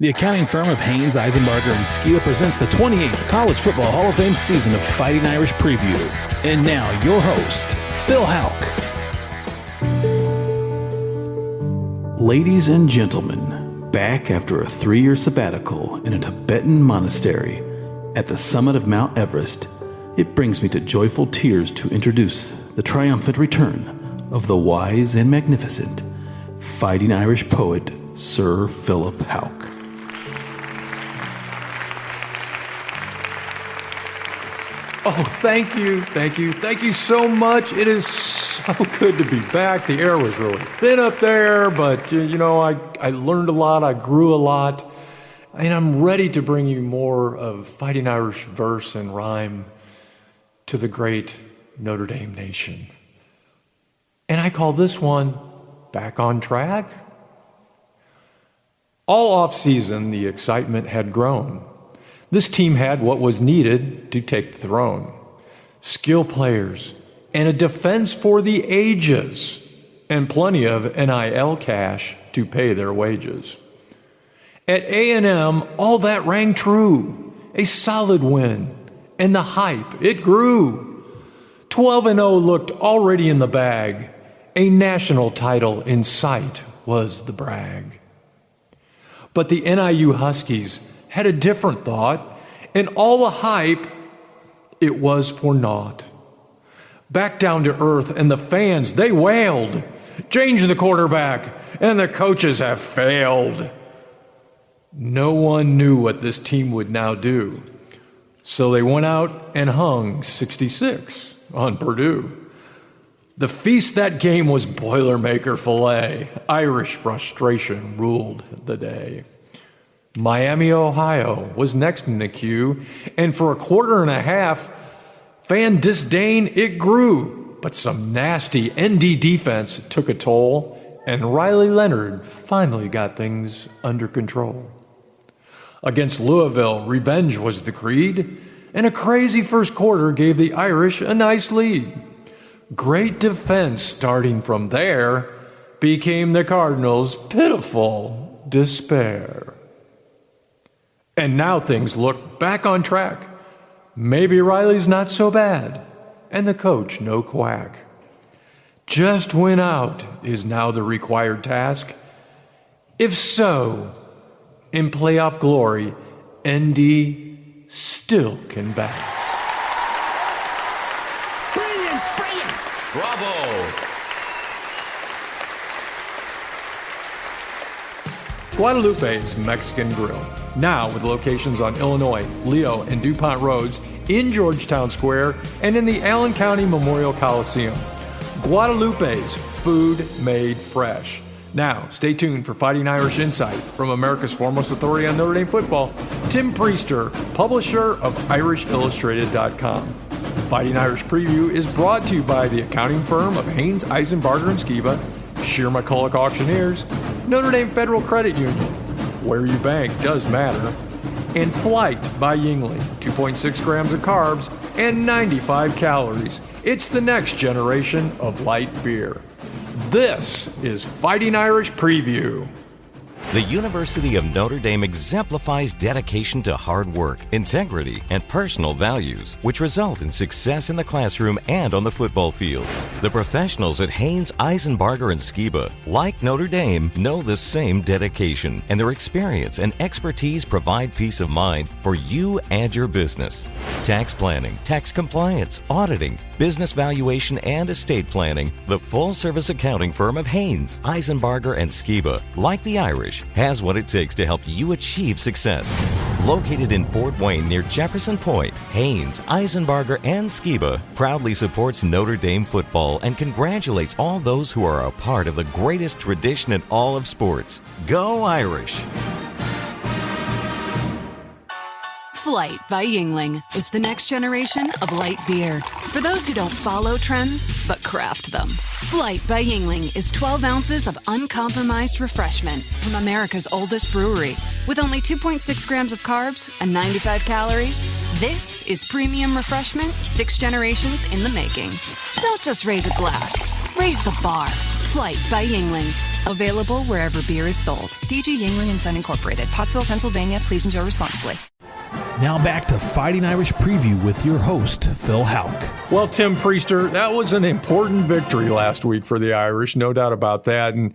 The accounting firm of Haynes, Eisenbarger, and Skiba presents the 28th College Football Hall of Fame season of Fighting Irish Preview. And now, your host, Phil Houck. Ladies and gentlemen, back after a 3-year sabbatical in a Tibetan monastery at the summit of Mount Everest, it brings me to joyful tears to introduce the triumphant return of the wise and magnificent Fighting Irish poet, Sir Philip Houck. Oh, thank you so much. It is so good to be back. The air was really thin up there, but, I learned a lot, I grew a lot, and I'm ready to bring you more of Fighting Irish verse and rhyme to the great Notre Dame nation. And I call this one Back on Track. All off-season, the excitement had grown. This team had what was needed to take the throne. Skill players and a defense for the ages and plenty of NIL cash to pay their wages. At A&M, all that rang true. A solid win and the hype, it grew. 12-0 looked already in the bag. A national title in sight was the brag. But the NIU Huskies had a different thought, and all the hype, it was for naught. Back down to earth, and the fans, they wailed. Change the quarterback, and the coaches have failed. No one knew what this team would now do, so they went out and hung 66 on Purdue. The feast that game was Boilermaker filet. Irish frustration ruled the day. Miami, Ohio was next in the queue, and for a quarter and a half, fan disdain, it grew. But some nasty ND defense took a toll, and Riley Leonard finally got things under control. Against Louisville, revenge was the creed, and a crazy first quarter gave the Irish a nice lead. Great defense starting from there became the Cardinals' pitiful despair. And now things look back on track. Maybe Riley's not so bad, and the coach no quack. Just win out is now the required task. If so, in playoff glory, ND still can bask. Brilliant! Bravo! Guadalupe's Mexican Grill, now with locations on Illinois, Leo, and DuPont Roads, in Georgetown Square, and in the Allen County Memorial Coliseum. Guadalupe's food made fresh. Now, stay tuned for Fighting Irish Insight from America's foremost authority on Notre Dame football, Tim Priester, publisher of IrishIllustrated.com. Fighting Irish Preview is brought to you by the accounting firm of Haynes, Eisenbarger, and Skiba, Shear McCulloch Auctioneers, Notre Dame Federal Credit Union, where you bank does matter, and Flight by Yingling, 2.6 grams of carbs and 95 calories. It's the next generation of light beer. This is Fighting Irish Preview. The University of Notre Dame exemplifies dedication to hard work, integrity, and personal values, which result in success in the classroom and on the football field. The professionals at Haynes, Eisenbarger, and Skiba, like Notre Dame, know the same dedication, and their experience and expertise provide peace of mind for you and your business. Tax planning, tax compliance, auditing, business valuation, and estate planning, the full-service accounting firm of Haynes, Eisenbarger, and Skiba, like the Irish, has what it takes to help you achieve success. Located in Fort Wayne near Jefferson Point, Haynes, Eisenbarger, and Skiba proudly supports Notre Dame football and congratulates all those who are a part of the greatest tradition in all of sports. Go Irish! Flight by Yingling. It's the next generation of light beer. For those who don't follow trends, but craft them. Flight by Yingling is 12 ounces of uncompromised refreshment from America's oldest brewery. With only 2.6 grams of carbs and 95 calories, this is premium refreshment 6 generations in the making. Don't just raise a glass, raise the bar. Flight by Yingling. Available wherever beer is sold. DG Yingling & Son Incorporated, Pottsville, Pennsylvania. Please enjoy responsibly. Now back to Fighting Irish Preview with your host, Phil Houck. Well, Tim Priester, that was an important victory last week for the Irish, no doubt about that. And,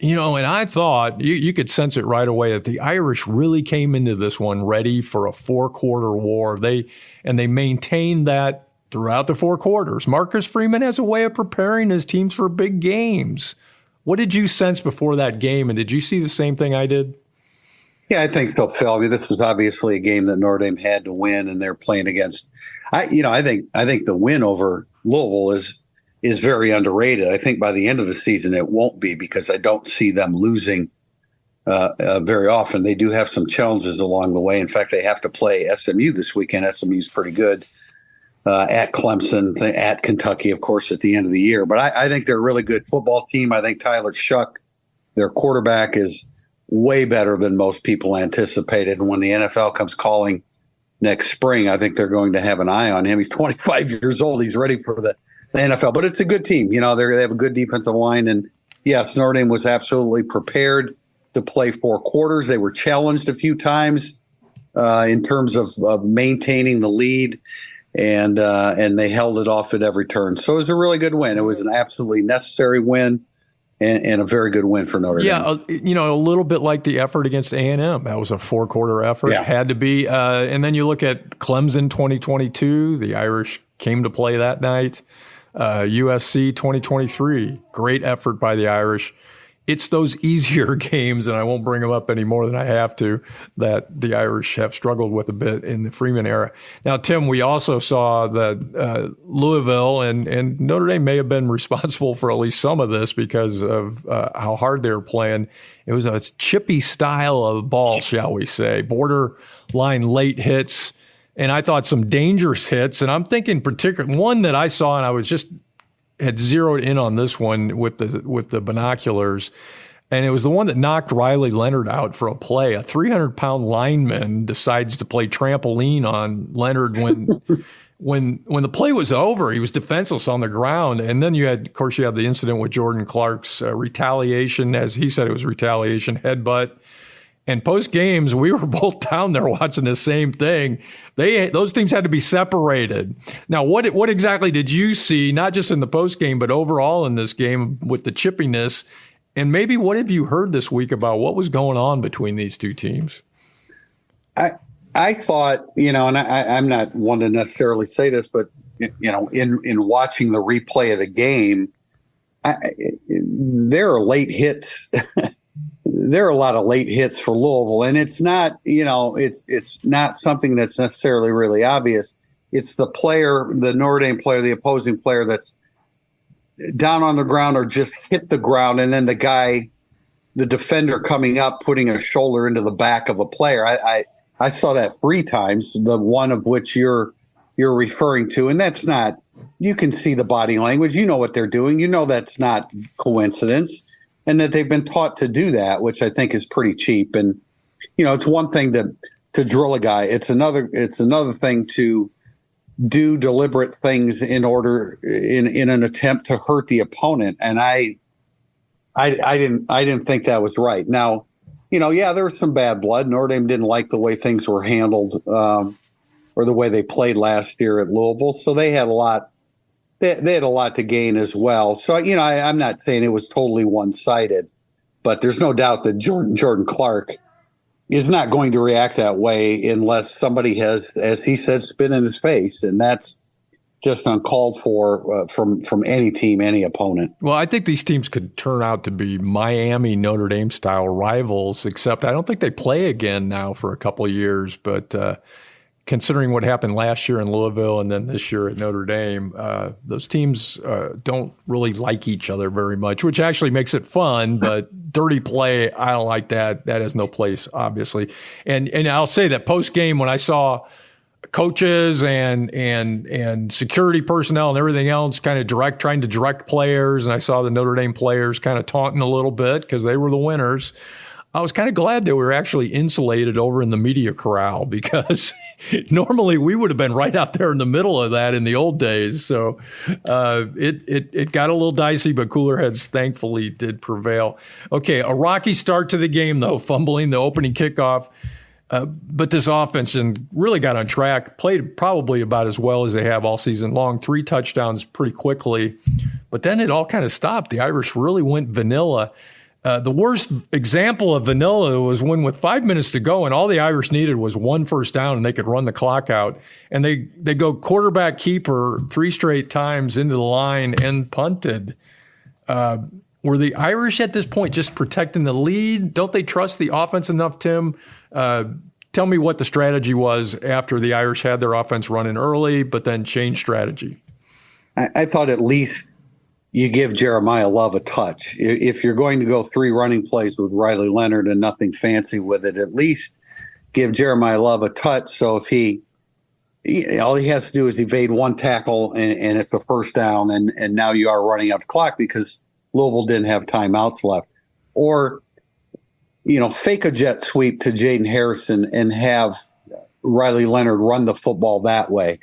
and I thought you could sense it right away that the Irish really came into this one ready for a 4-quarter war. They maintained that throughout the 4 quarters. Marcus Freeman has a way of preparing his teams for big games. What did you sense before that game, and did you see the same thing I did? Yeah, I think so, Phil. I mean, this was obviously a game that Notre Dame had to win, and they're playing against. I think the win over Louisville is very underrated. I think by the end of the season it won't be, because I don't see them losing very often. They do have some challenges along the way. In fact, they have to play SMU this weekend. SMU's pretty good. At Clemson, at Kentucky, of course, at the end of the year. But I think they're a really good football team. I think Tyler Shuck, their quarterback, is way better than most people anticipated. And when the NFL comes calling next spring, I think they're going to have an eye on him. He's 25 years old. He's ready for the NFL. But it's a good team. They have a good defensive line. And, yes, Notre Dame was absolutely prepared to play 4 quarters. They were challenged a few times in terms of maintaining the lead. And they held it off at every turn. So it was a really good win. It was an absolutely necessary win and a very good win for Notre Dame. Yeah, a little bit like the effort against A&M. That was a 4-quarter effort. Yeah. Had to be. And then you look at Clemson 2022. The Irish came to play that night. USC 2023. Great effort by the Irish. It's those easier games, and I won't bring them up any more than I have to, that the Irish have struggled with a bit in the Freeman era. Now, Tim, we also saw that Louisville and Notre Dame may have been responsible for at least some of this because of how hard they were playing. It was a chippy style of ball, shall we say, borderline late hits, and I thought some dangerous hits. And I'm thinking particularly one that I saw, and I was just had zeroed in on this one with the binoculars, and it was the one that knocked Riley Leonard out for a play. A 300-pound lineman decides to play trampoline on Leonard when the play was over. He was defenseless on the ground, and then you had the incident with Jordan Clark's retaliation, as he said it was retaliation, headbutt. And post games, we were both down there watching the same thing. Those teams had to be separated. Now, what exactly did you see, not just in the post game, but overall in this game with the chippiness? And maybe what have you heard this week about what was going on between these two teams? I thought, and I'm not one to necessarily say this, but in watching the replay of the game, there are late hits. There are a lot of late hits for Louisville, and it's not, it's not something that's necessarily really obvious. It's the player, the Notre Dame player, the opposing player that's down on the ground or just hit the ground, and then the defender coming up, putting a shoulder into the back of a player. I saw that 3 times, the one of which you're referring to, and that's not. You can see the body language. You know what they're doing. You know that's not coincidence. And that they've been taught to do that, which I think is pretty cheap. And it's one thing to drill a guy. It's another thing to do deliberate things in an attempt to hurt the opponent. And I didn't think that was right. Now, there was some bad blood. Notre Dame didn't like the way things were handled or the way they played last year at Louisville, so they had a lot. They had a lot to gain as well. So, I'm not saying it was totally one-sided, but there's no doubt that Jordan Clark is not going to react that way unless somebody has, as he said, spit in his face. And that's just uncalled for from any team, any opponent. Well, I think these teams could turn out to be Miami, Notre Dame style rivals, except I don't think they play again now for a couple of years. But considering what happened last year in Louisville and then this year at Notre Dame, those teams don't really like each other very much, which actually makes it fun. But dirty play, I don't like that. That has no place, obviously. And I'll say that post game when I saw coaches and security personnel and everything else kind of trying to direct players, and I saw the Notre Dame players kind of taunting a little bit because they were the winners. I was kind of glad they were actually insulated over in the media corral because Normally, we would have been right out there in the middle of that in the old days. So it got a little dicey, but cooler heads thankfully did prevail. Okay, a rocky start to the game, though, fumbling the opening kickoff. But this offense really got on track, played probably about as well as they have all season long, 3 touchdowns pretty quickly. But then it all kind of stopped. The Irish really went vanilla. The worst example of vanilla was when with 5 minutes to go and all the Irish needed was 1 first down and they could run the clock out. And they go quarterback keeper 3 straight times into the line and punted. Were the Irish at this point just protecting the lead? Don't they trust the offense enough, Tim? Tell me what the strategy was after the Irish had their offense running early, but then changed strategy. I thought at least you give Jeremiah Love a touch. If you're going to go 3 running plays with Riley Leonard and nothing fancy with it, at least give Jeremiah Love a touch. So if all he has to do is evade 1 tackle and it's a first down, and now you are running out the clock because Louisville didn't have timeouts left. Or, fake a jet sweep to Jaden Harrison and have Riley Leonard run the football that way.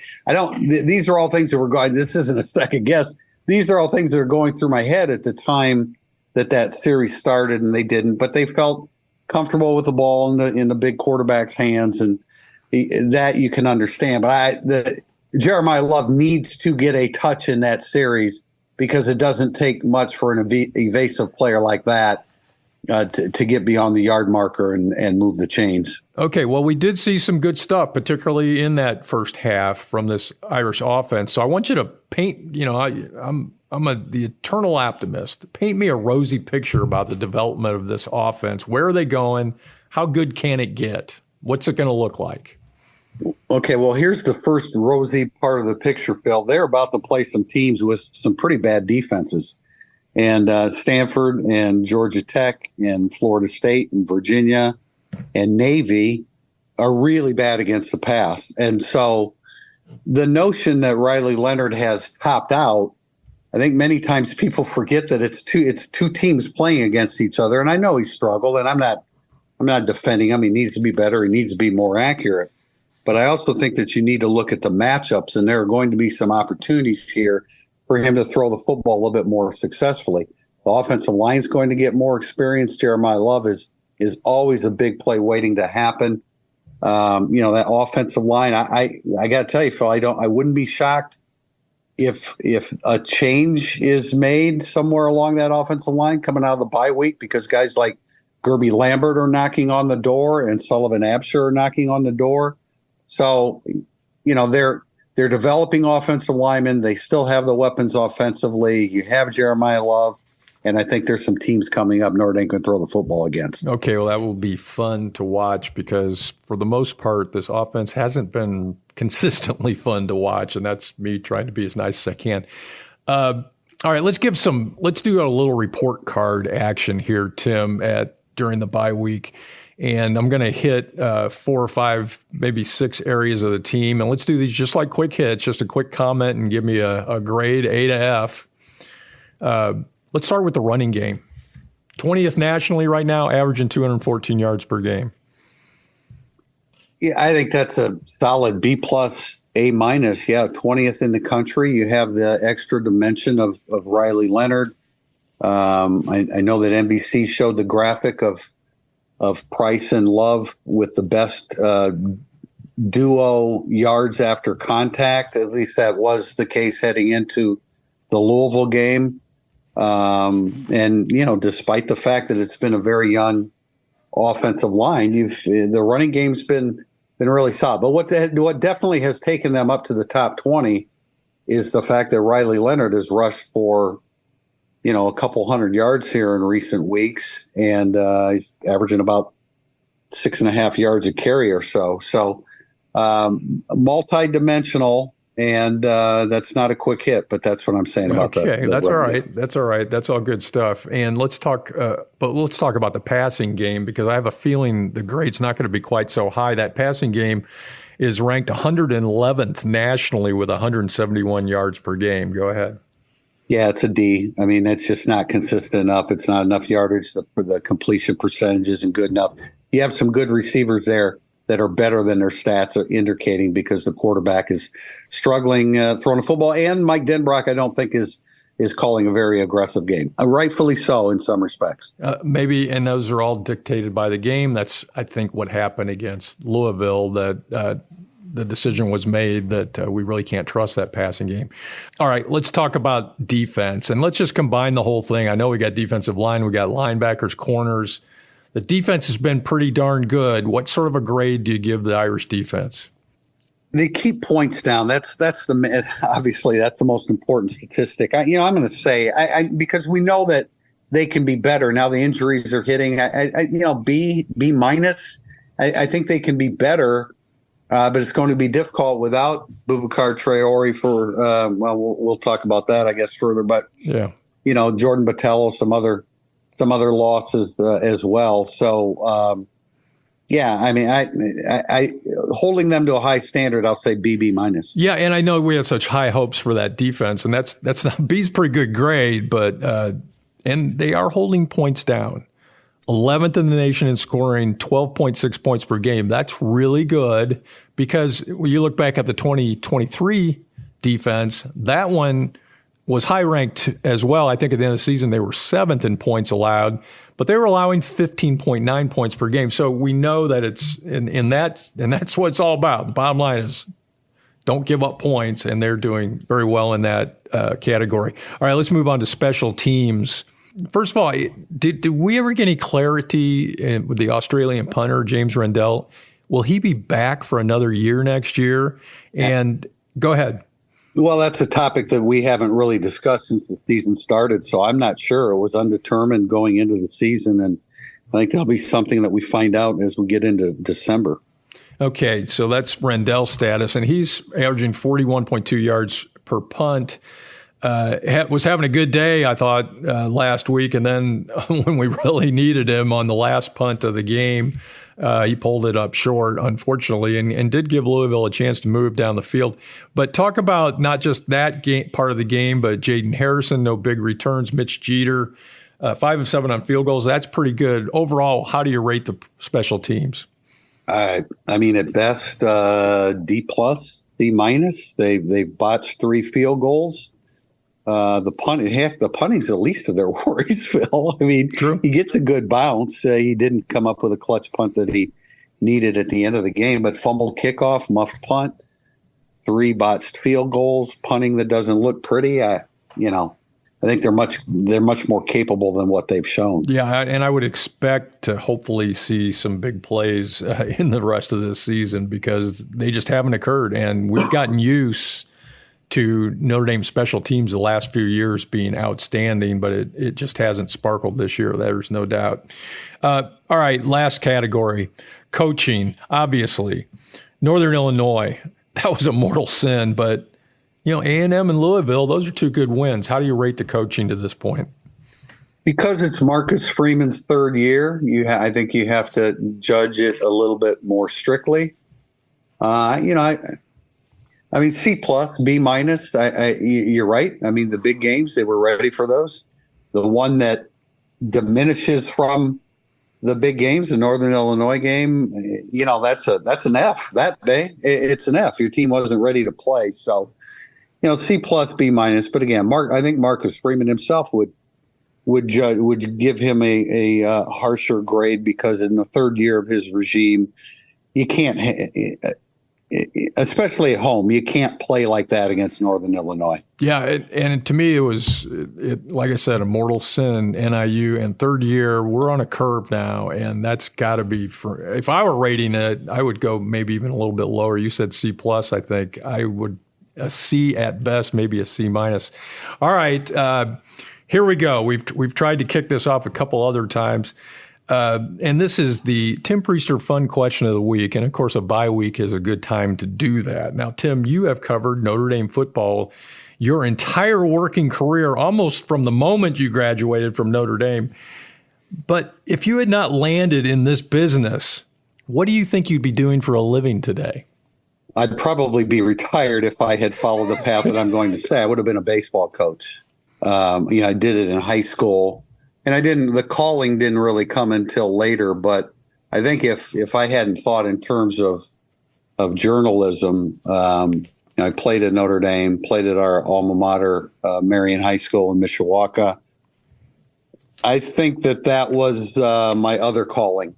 These are all things that were going, this isn't a second guess. These are all things that are going through my head at the time that series started, and they didn't, but they felt comfortable with the ball in the big quarterback's hands, and that you can understand. But Jeremiah Love needs to get a touch in that series because it doesn't take much for an evasive player like that to get beyond the yard marker and move the chains. Okay, well, we did see some good stuff, particularly in that first half from this Irish offense. So I want you to paint, I'm the eternal optimist. Paint me a rosy picture about the development of this offense. Where are they going? How good can it get? What's it going to look like? Okay, well, here's the first rosy part of the picture, Phil. They're about to play some teams with some pretty bad defenses. And Stanford and Georgia Tech and Florida State and Virginia and Navy are really bad against the pass. And so the notion that Riley Leonard has topped out, I think many times people forget that it's two teams playing against each other. And I know he struggled, and I'm not defending him. He needs to be better. He needs to be more accurate. But I also think that you need to look at the matchups, and there are going to be some opportunities here for him to throw the football a little bit more successfully. The offensive line is going to get more experience. Jeremiah Love is always a big play waiting to happen. That offensive line, I got to tell you, Phil, I wouldn't be shocked if a change is made somewhere along that offensive line coming out of the bye week, because guys like Gerby Lambert are knocking on the door and Sullivan Absher are knocking on the door. So, they're developing offensive linemen. They still have the weapons offensively. You have Jeremiah Love, and I think there's some teams coming up Notre Dame can throw the football against. Okay, well, that will be fun to watch because for the most part, this offense hasn't been consistently fun to watch, and that's me trying to be as nice as I can. All right, let's do a little report card action here, Tim, during the bye week. And I'm going to hit 4 or 5, maybe 6 areas of the team. And let's do these just like quick hits, just a quick comment and give me a grade, A to F. Let's start with the running game. 20th nationally right now, averaging 214 yards per game. Yeah, I think that's a solid B+, A-. Yeah, 20th in the country. You have the extra dimension of Riley Leonard. I know that NBC showed the graphic of Price and Love with the best duo yards after contact. At least that was the case heading into the Louisville game. Despite the fact that it's been a very young offensive line, the running game's been really solid. But what definitely has taken them up to the top 20 is the fact that Riley Leonard has rushed for a couple hundred yards here in recent weeks, and he's averaging about 6.5 yards a carry or so. So multi-dimensional, and that's not a quick hit, but that's what I'm saying about that. Okay, that's all right. That's all right. That's all good stuff. And let's talk about the passing game, because I have a feeling the grade's not going to be quite so high. That passing game is ranked 111th nationally with 171 yards per game. Go ahead. Yeah, it's a D. I mean, that's just not consistent enough. It's not enough yardage. The completion percentage isn't good enough. You have some good receivers there that are better than their stats are indicating, because the quarterback is struggling throwing a football. And Mike Denbrock, I don't think is calling a very aggressive game. Rightfully so in some respects. Maybe, and those are all dictated by the game. That's, I think, what happened against Louisville, that the decision was made that we really can't trust that passing game. All right, let's talk about defense, and let's just combine the whole thing. I know we got defensive line, we got linebackers, corners. The defense has been pretty darn good. What sort of a grade do you give the Irish defense? They keep points down. That's obviously that's the most important statistic. I'm going to say because we know that they can be better. Now the injuries are hitting. B minus. I think they can be better, but it's going to be difficult without Boubacar Traore for. We'll talk about that, I guess, further. But yeah, Jordan Botelho, some other losses as well. So. I holding them to a high standard, I'll say B minus. Yeah, and I know we had such high hopes for that defense, and that's not B's pretty good grade, but and they are holding points down. 11th in the nation in scoring, 12.6 points per game. That's really good, because when you look back at the 2023 defense, that one was high ranked as well. I think at the end of the season they were 7th in points allowed, but they were allowing 15.9 points per game. So we know that it's in that, and that's what it's all about. The bottom line is don't give up points, and they're doing very well in that category. All right, let's move on to special teams. First of all, did we ever get any clarity with the Australian punter, James Rendell? Will he be back for another year next year? And go ahead. Well, that's a topic that we haven't really discussed since the season started, so I'm not sure. It was undetermined going into the season, and I think that'll be something that we find out as we get into December. Okay, so that's Rendell's status, and he's averaging 41.2 yards per punt. Was having a good day, I thought, last week, and then when we really needed him on the last punt of the game, he pulled it up short, unfortunately, and did give Louisville a chance to move down the field. But talk about not just that part of the game, but Jaden Harrison, no big returns. Mitch Jeter, 5 of 7 on field goals. That's pretty good. Overall, how do you rate the special teams? At best, D plus, D minus. They've botched 3 field goals. The punting's the least of their worries, Phil. True. He gets a good bounce. He didn't come up with a clutch punt that he needed at the end of the game, but fumbled kickoff, muffed punt, 3 botched field goals, punting that doesn't look pretty. I think they're much more capable than what they've shown. Yeah, and I would expect to hopefully see some big plays in the rest of this season, because they just haven't occurred, and we've gotten used to Notre Dame special teams the last few years being outstanding, but it just hasn't sparkled this year. There's no doubt. All right, last category, coaching. Obviously, Northern Illinois, that was a mortal sin, but A&M and Louisville, those are 2 good wins. How do you rate the coaching to this point? Because it's Marcus Freeman's 3rd year, I think you have to judge it a little bit more strictly. C plus, B minus. You're right. The big games, they were ready for those. The one that diminishes from the big games, the Northern Illinois game, that's an F that day. It's an F. Your team wasn't ready to play. So, C plus, B minus. But again, I think Marcus Freeman himself would give him a harsher grade, because in the 3rd year of his regime, you can't. Especially at home, you can't play like that against Northern Illinois. Yeah, and to me, it was, like I said, a mortal sin, NIU, and 3rd year, we're on a curve now, and that's got to be, if I were rating it, I would go maybe even a little bit lower. You said C+, I think. I would, a C at best, maybe a C minus. All right, here we go. We've tried to kick this off a couple other times. And this is the Tim Priester Fun Question of the Week. And, of course, a bye week is a good time to do that. Now, Tim, you have covered Notre Dame football your entire working career, almost from the moment you graduated from Notre Dame. But if you had not landed in this business, what do you think you'd be doing for a living today? I'd probably be retired if I had followed the path that I'm going to say. I would have been a baseball coach. I did it in high school. And the calling didn't really come until later, but I think if I hadn't thought in terms of journalism, I played at Notre Dame, played at our alma mater, Marion High School in Mishawaka. I think that was my other calling.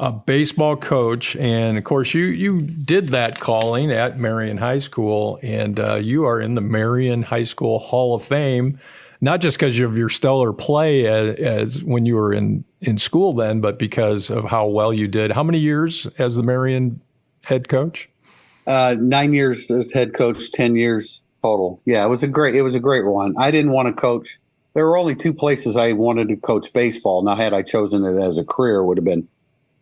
A baseball coach, and of course you did that calling at Marion High School, and you are in the Marion High School Hall of Fame, not just because of your stellar play as when you were in school then, but because of how well you did. How many years as the Marion head coach? 9 years as head coach, 10 years total. Yeah, it was a great run. I didn't want to coach. There were only two places I wanted to coach baseball. Now, had I chosen it as a career, it would have been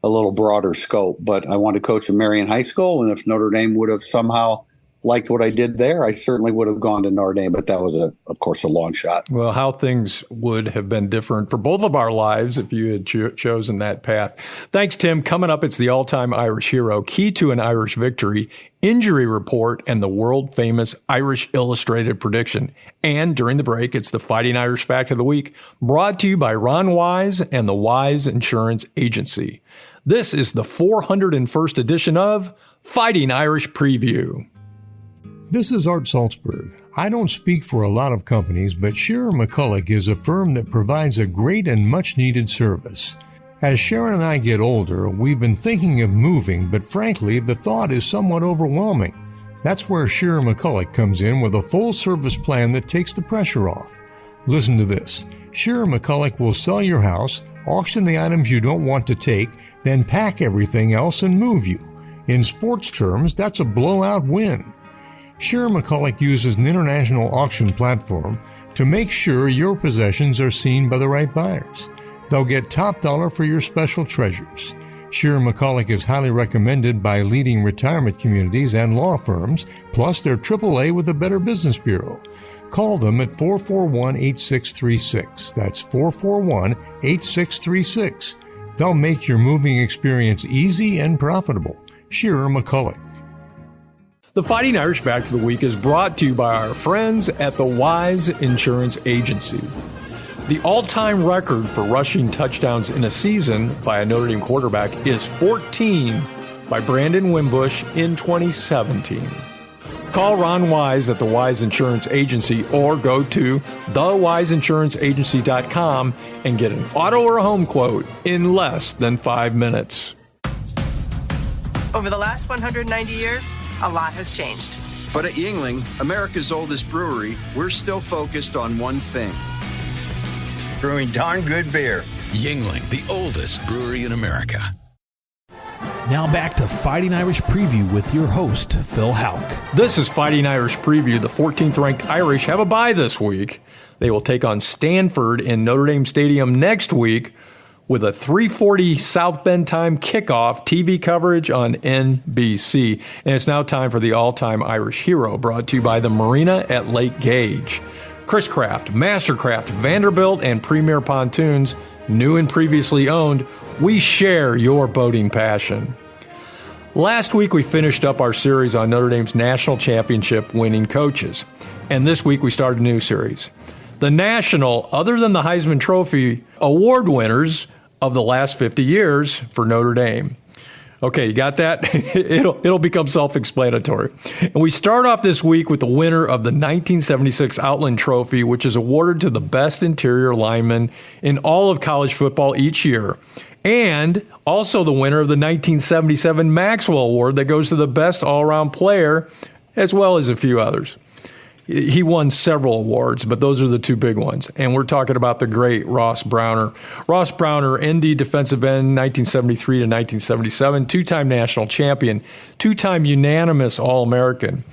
a little broader scope. But I wanted to coach at Marion High School, and if Notre Dame would have somehow liked what I did there, I certainly would have gone to Notre Dame. But that was, of course, a long shot. Well, how things would have been different for both of our lives if you had chosen that path. Thanks, Tim. Coming up, it's the all-time Irish hero, key to an Irish victory, injury report, and the world-famous Irish Illustrated prediction. And during the break, it's the Fighting Irish Fact of the Week, brought to you by Ron Wise and the Wise Insurance Agency. This is the 401st edition of Fighting Irish Preview. This is Art Salzberg. I don't speak for a lot of companies, but Shearer McCulloch is a firm that provides a great and much-needed service. As Sharon and I get older, we've been thinking of moving, but frankly, the thought is somewhat overwhelming. That's where Shearer McCulloch comes in with a full-service plan that takes the pressure off. Listen to this. Shearer McCulloch will sell your house, auction the items you don't want to take, then pack everything else and move you. In sports terms, that's a blowout win. Shearer McCulloch uses an international auction platform to make sure your possessions are seen by the right buyers. They'll get top dollar for your special treasures. Shearer McCulloch is highly recommended by leading retirement communities and law firms, plus they're AAA with the Better Business Bureau. Call them at 441-8636. That's 441-8636. They'll make your moving experience easy and profitable. Shearer McCulloch. The Fighting Irish Fact of the Week is brought to you by our friends at the Wise Insurance Agency. The all-time record for rushing touchdowns in a season by a Notre Dame quarterback is 14 by Brandon Wimbush in 2017. Call Ron Wise at the Wise Insurance Agency or go to thewiseinsuranceagency.com and get an auto or a home quote in less than 5 minutes. Over the last 190 years, a lot has changed. But at Yuengling, America's oldest brewery, we're still focused on one thing: brewing darn good beer. Yuengling, the oldest brewery in America. Now back to Fighting Irish Preview with your host, Phil Houck. This is Fighting Irish Preview. The 14th-ranked Irish have a bye this week. They will take on Stanford in Notre Dame Stadium next week with a 3:40 South Bend time kickoff, TV coverage on NBC. And it's now time for the all-time Irish hero, brought to you by the Marina at Lake Gage. Chris Craft, Mastercraft, Vanderbilt, and Premier Pontoons, new and previously owned, we share your boating passion. Last week we finished up our series on Notre Dame's national championship winning coaches. And this week we started a new series. The national, other than the Heisman Trophy, award winners of the last 50 years for Notre Dame. Okay, you got that? It'll become self-explanatory. And we start off this week with the winner of the 1976 Outland Trophy, which is awarded to the best interior lineman in all of college football each year. And also the winner of the 1977 Maxwell Award that goes to the best all-around player, as well as a few others. He won several awards, but those are the two big ones. And we're talking about the great Ross Browner. Ross Browner, ND defensive end, 1973 to 1977, two-time national champion, two-time unanimous All-American,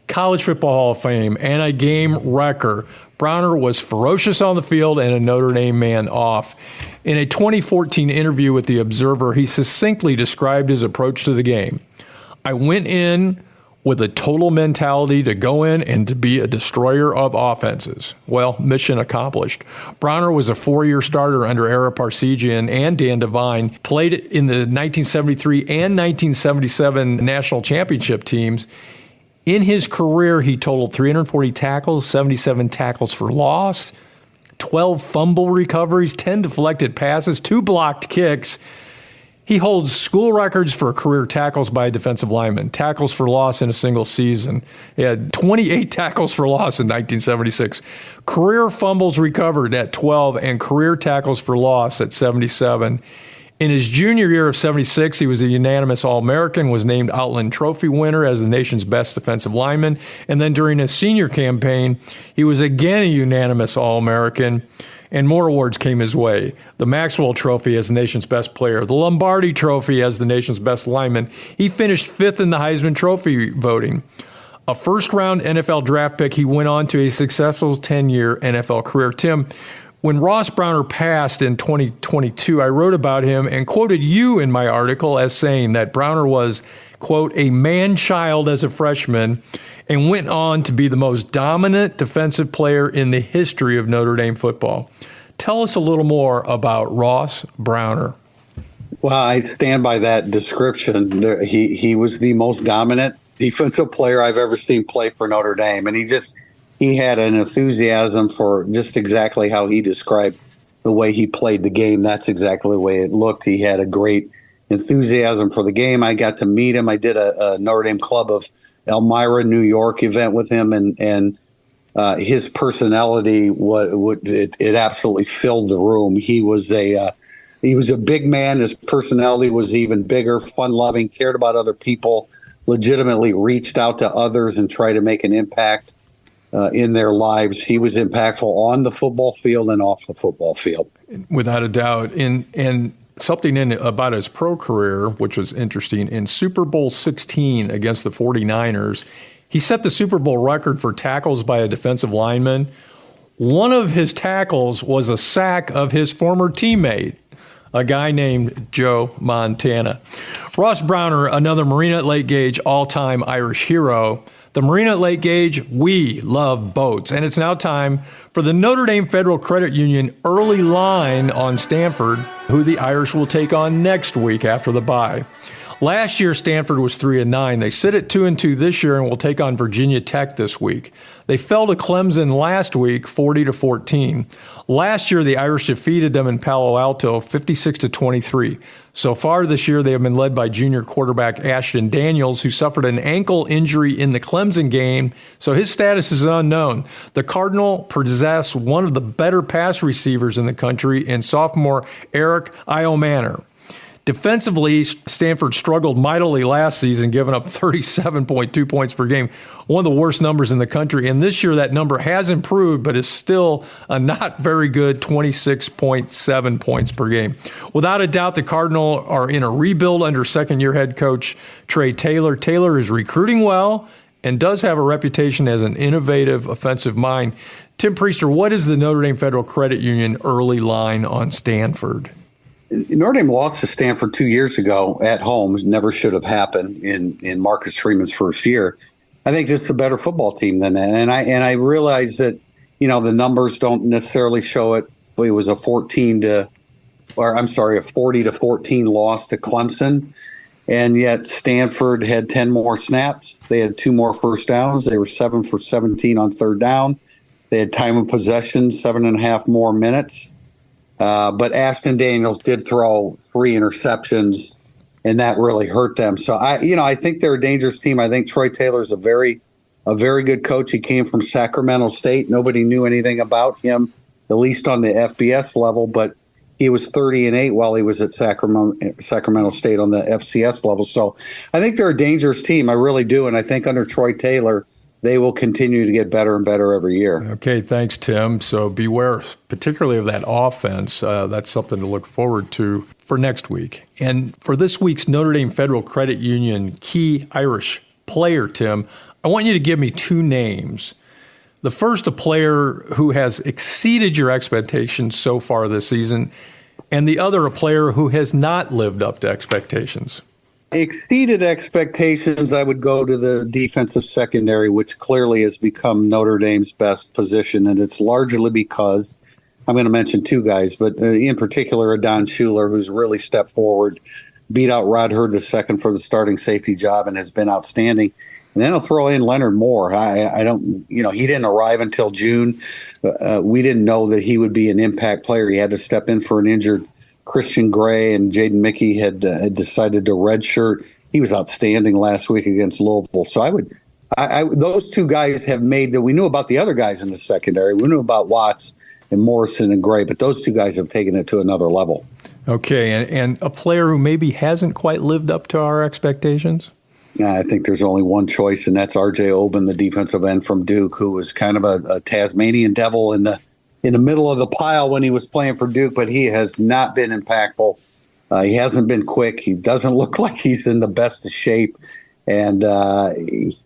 College Football Hall of Fame, and a game wrecker. Browner was ferocious on the field and a Notre Dame man off. In a 2014 interview with The Observer, he succinctly described his approach to the game. I went in with a total mentality to go in and to be a destroyer of offenses. Well, mission accomplished. Browner was a 4-year starter under Ara Parseghian and Dan Devine, played in the 1973 and 1977 national championship teams. In his career, he totaled 340 tackles, 77 tackles for loss, 12 fumble recoveries, 10 deflected passes, 2 blocked kicks. He holds school records for career tackles by a defensive lineman, tackles for loss in a single season. He had 28 tackles for loss in 1976, career fumbles recovered at 12, and career tackles for loss at 77. In his junior year of 76, he was a unanimous All-American, was named Outland Trophy winner as the nation's best defensive lineman. And then during his senior campaign, he was again a unanimous All-American, and more awards came his way. The Maxwell Trophy as the nation's best player, the Lombardi Trophy as the nation's best lineman. He finished 5th in the Heisman Trophy voting. A first-round NFL draft pick, he went on to a successful 10-year NFL career. Tim, when Ross Browner passed in 2022, I wrote about him and quoted you in my article as saying that Browner was, quote, a man-child as a freshman, and went on to be the most dominant defensive player in the history of Notre Dame football. Tell us a little more about Ross Browner. Well, I stand by that description. He was the most dominant defensive player I've ever seen play for Notre Dame, and he had an enthusiasm for just exactly how he described the way he played the game. That's exactly the way it looked. He had a great enthusiasm for the game. I got to meet him. I did a Notre Dame Club of Elmira, New York event with him, and his personality it absolutely filled the room. He was a big man. His personality was even bigger, fun-loving, cared about other people, legitimately reached out to others and tried to make an impact in their lives. He was impactful on the football field and off the football field. Without a doubt. And something about his pro career, which was interesting, in Super Bowl 16 against the 49ers, he set the Super Bowl record for tackles by a defensive lineman. One of his tackles was a sack of his former teammate, a guy named Joe Montana. Ross Browner, another Marine at Lake Gage all-time Irish hero. The Marine at Lake Gage, we love boats. And it's now time for the Notre Dame Federal Credit Union early line on Stanford, who the Irish will take on next week after the bye. Last year, Stanford was 3-9. They sit at 2-2 this year and will take on Virginia Tech this week. They fell to Clemson last week, 40-14. Last year, the Irish defeated them in Palo Alto, 56-23. So far this year, they have been led by junior quarterback Ashton Daniels, who suffered an ankle injury in the Clemson game, so his status is unknown. The Cardinal possess one of the better pass receivers in the country in sophomore Eric Iomanner. Defensively, Stanford struggled mightily last season, giving up 37.2 points per game, one of the worst numbers in the country. And this year, that number has improved, but is still a not very good 26.7 points per game. Without a doubt, the Cardinal are in a rebuild under second-year head coach Trey Taylor. Taylor is recruiting well and does have a reputation as an innovative offensive mind. Tim Priester, what is the Notre Dame Federal Credit Union early line on Stanford? Notre Dame lost to Stanford 2 years ago at home. Never should have happened in Marcus Freeman's first year. I think this is a better football team than that. And I realize that, the numbers don't necessarily show it. It was a 40 to 14 loss to Clemson. And yet Stanford had 10 more snaps. They had 2 more first downs. They were 7 for 17 on third down. They had time of possession, 7.5 more minutes. But Ashton Daniels did throw 3 interceptions, and that really hurt them. So I think they're a dangerous team. I think Troy Taylor's a very good coach. He came from Sacramento State. Nobody knew anything about him, at least on the FBS level. But he was 30-8 while he was at Sacramento State on the FCS level. So I think they're a dangerous team. I really do, and I think under Troy Taylor, they will continue to get better and better every year. Okay, thanks, Tim. So beware, particularly of that offense. That's something to look forward to for next week. And for this week's Notre Dame Federal Credit Union key Irish player, Tim, I want you to give me 2 names. The first, a player who has exceeded your expectations so far this season, and the other, a player who has not lived up to expectations. Exceeded expectations, I would go to the defensive secondary, which clearly has become Notre Dame's best position. And it's largely because, I'm going to mention 2 guys, but in particular, Adon Schuler, who's really stepped forward, beat out Rod Hurd II for the starting safety job and has been outstanding. And then I'll throw in Leonard Moore. I don't, he didn't arrive until June. We didn't know that he would be an impact player. He had to step in for an injured Christian Gray and Jaden Mickey had decided to redshirt. He was outstanding last week against Louisville. So those two guys have made that. We knew about the other guys in the secondary. We knew about Watts and Morrison and Gray, but those two guys have taken it to another level. Okay, and a player who maybe hasn't quite lived up to our expectations? I think there's only one choice, and that's R.J. Oben, the defensive end from Duke, who was kind of a Tasmanian devil in the middle of the pile when he was playing for Duke, but he has not been impactful. He hasn't been quick. He doesn't look like he's in the best of shape, and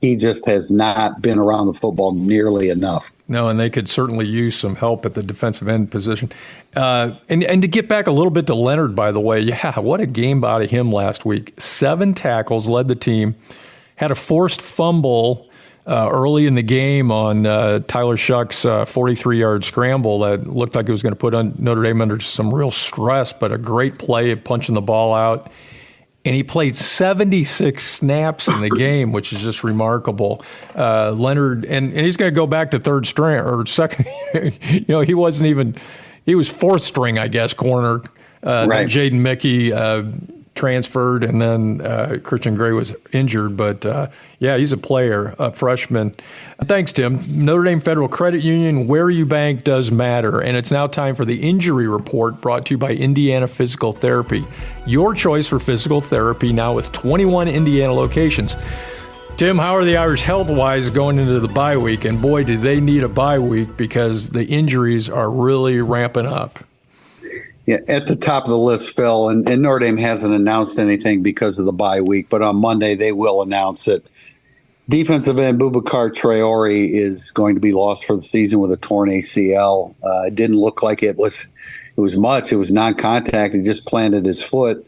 he just has not been around the football nearly enough. No, and they could certainly use some help at the defensive end position. And to get back a little bit to Leonard, by the way, yeah, what a game out of him last week. 7 tackles, led the team, had a forced fumble early in the game on Tyler Shuck's 43-yard scramble that looked like it was going to put Notre Dame under some real stress, but a great play at punching the ball out. And he played 76 snaps in the game, which is just remarkable. Leonard, and he's going to go back to third string or second. He wasn't even, he was fourth string, I guess, corner. Right. Jaden Mickey transferred, and then Christian Gray was injured. But, yeah, he's a player, a freshman. Thanks, Tim. Notre Dame Federal Credit Union, where you bank does matter. And it's now time for the injury report brought to you by Indiana Physical Therapy. Your choice for physical therapy now with 21 Indiana locations. Tim, how are the Irish health-wise going into the bye week? And boy, do they need a bye week because the injuries are really ramping up. Yeah, at the top of the list, Phil, and Notre Dame hasn't announced anything because of the bye week, but on Monday they will announce it. Defensive end Boubacar Traore is going to be lost for the season with a torn ACL. It didn't look like it was much. It was non-contact. He just planted his foot,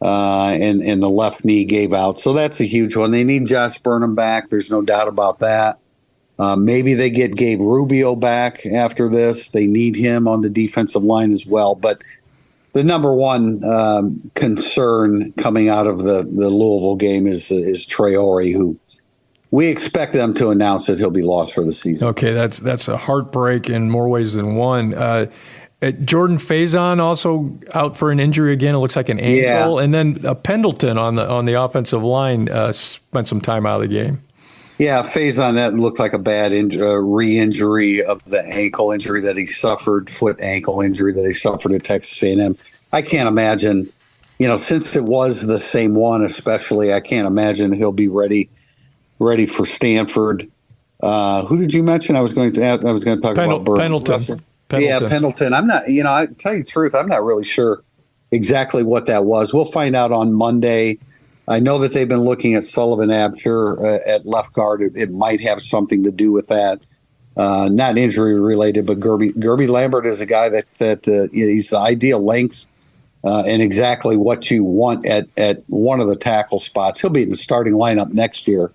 and the left knee gave out. So that's a huge one. They need Josh Burnham back. There's no doubt about that. Maybe they get Gabe Rubio back after this. They need him on the defensive line as well. But the number one concern coming out of the Louisville game is Traore, who we expect them to announce that he'll be lost for the season. Okay, that's a heartbreak in more ways than one. Jordan Faison also out for an injury again. It looks like an ankle. Yeah. And then Pendleton on the offensive line spent some time out of the game. Yeah, Faison, that looked like a bad re-injury of the ankle injury that he suffered, foot ankle injury that he suffered at Texas A&M. I can't imagine, since it was the same one, especially, I can't imagine he'll be ready for Stanford. Who did you mention? I was going to talk about Pendleton. Yeah, Pendleton. I'm not, I tell you the truth, I'm not really sure exactly what that was. We'll find out on Monday. I know that they've been looking at Sullivan Absher at left guard. It might have something to do with that. Not injury related, but Gerby Lambert is a guy that he's the ideal length and exactly what you want at one of the tackle spots. He'll be in the starting lineup next year,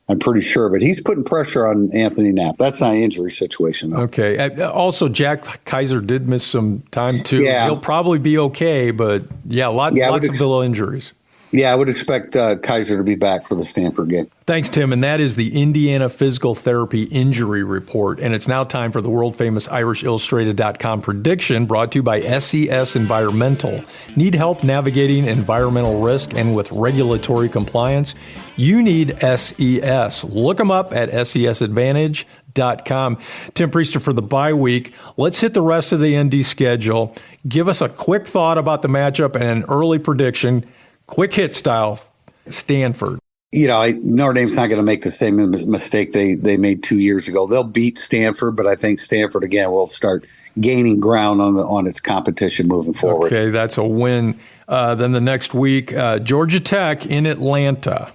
I'm pretty sure. But he's putting pressure on Anthony Knapp. That's not an injury situation, though. Okay. Also, Jack Kaiser did miss some time, too. Yeah. He'll probably be okay, but, lots of little injuries. Yeah, I would expect Kaiser to be back for the Stanford game. Thanks, Tim. And that is the Indiana Physical Therapy Injury Report. And it's now time for the world-famous IrishIllustrated.com prediction brought to you by SES Environmental. Need help navigating environmental risk and with regulatory compliance? You need SES. Look them up at sesadvantage.com. Tim Priester for the bye week. Let's hit the rest of the ND schedule. Give us a quick thought about the matchup and an early prediction. Quick hit style, Stanford. Notre Dame's not going to make the same mistake they made 2 years ago. They'll beat Stanford, but I think Stanford, again, will start gaining ground on its competition moving forward. Okay, that's a win. Then the next week, Georgia Tech in Atlanta.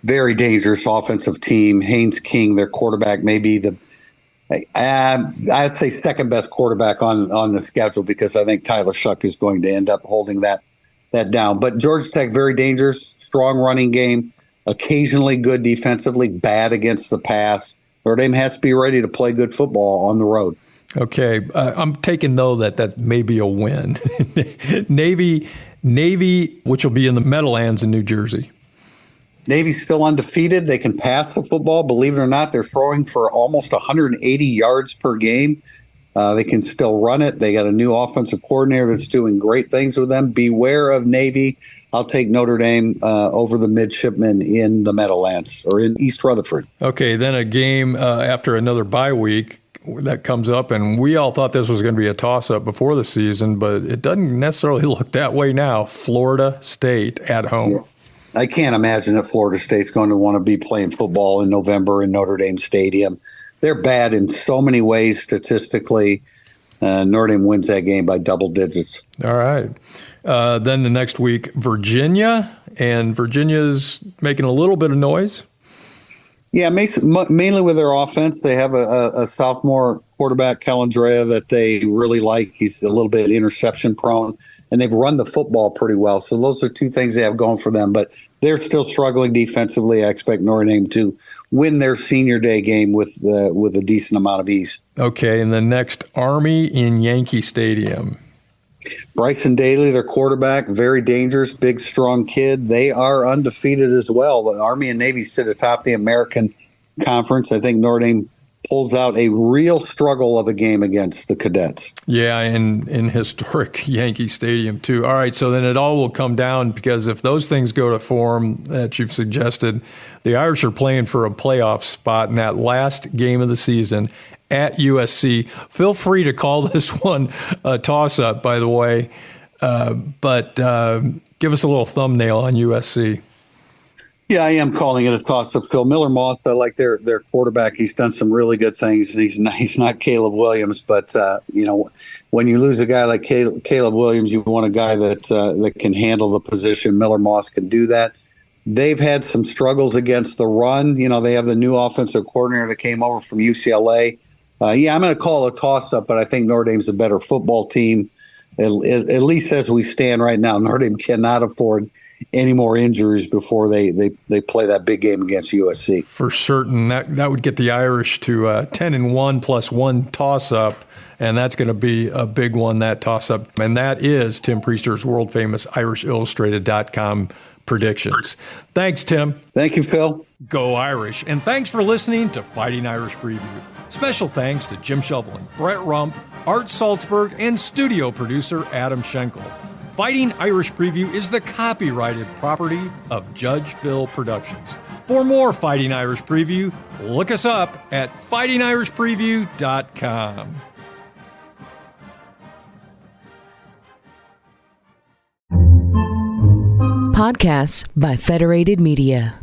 Very dangerous offensive team. Haynes King, their quarterback, may be I'd say second best quarterback on the schedule because I think Tyler Shuck is going to end up holding that down. But Georgia Tech, very dangerous, strong running game, occasionally good defensively, bad against the pass. Notre Dame has to be ready to play good football on the road. Okay. I'm taking, though, that may be a win. Navy, which will be in the Meadowlands in New Jersey. Navy's still undefeated. They can pass the football. Believe it or not, they're throwing for almost 180 yards per game. They can still run it. They got a new offensive coordinator that's doing great things with them. Beware of Navy. I'll take Notre Dame over the Midshipmen in the Meadowlands or in East Rutherford. Okay, then a game after another bye week that comes up, and we all thought this was going to be a toss-up before the season, but it doesn't necessarily look that way now. Florida State at home. Yeah. I can't imagine that Florida State's going to want to be playing football in November in Notre Dame Stadium. They're bad in so many ways statistically. Notre Dame wins that game by double digits. All right. Then the next week, Virginia, and Virginia's making a little bit of noise. Yeah, mainly with their offense. They have a sophomore quarterback, Calandrea, that they really like. He's a little bit interception prone, and they've run the football pretty well. So those are two things they have going for them. But they're still struggling defensively. I expect Notre Dame to win their senior day game with a decent amount of ease. Okay, and the next, Army in Yankee Stadium. Bryson Daly, their quarterback, very dangerous, big, strong kid. They are undefeated as well. The Army and Navy sit atop the American Conference. I think Notre Dame pulls out a real struggle of a game against the Cadets. Yeah, in historic Yankee Stadium, too. All right, so then it all will come down, because if those things go to form that you've suggested, the Irish are playing for a playoff spot in that last game of the season at USC. Feel free to call this one a toss-up, by the way, but give us a little thumbnail on USC. Yeah, I am calling it a toss-up, Phil. Miller Moss, I like their quarterback. He's done some really good things. He's not Caleb Williams, but when you lose a guy like Caleb Williams, you want a guy that can handle the position. Miller Moss can do that. They've had some struggles against the run. They have the new offensive coordinator that came over from UCLA. I'm going to call it a toss-up, but I think Notre Dame's a better football team, at least as we stand right now. Notre Dame cannot afford any more injuries before they play that big game against USC. For certain. That would get the Irish to 10-1 plus one toss-up, and that's going to be a big one, that toss-up. And that is Tim Priester's world-famous IrishIllustrated.com predictions. Thanks, Tim. Thank you, Phil. Go Irish. And thanks for listening to Fighting Irish Preview. Special thanks to Jim Shovelin, Brett Rump, Art Salzberg, and studio producer Adam Schenkel. Fighting Irish Preview is the copyrighted property of Judge Phil Productions. For more Fighting Irish Preview, look us up at fightingirishpreview.com. Podcasts by Federated Media.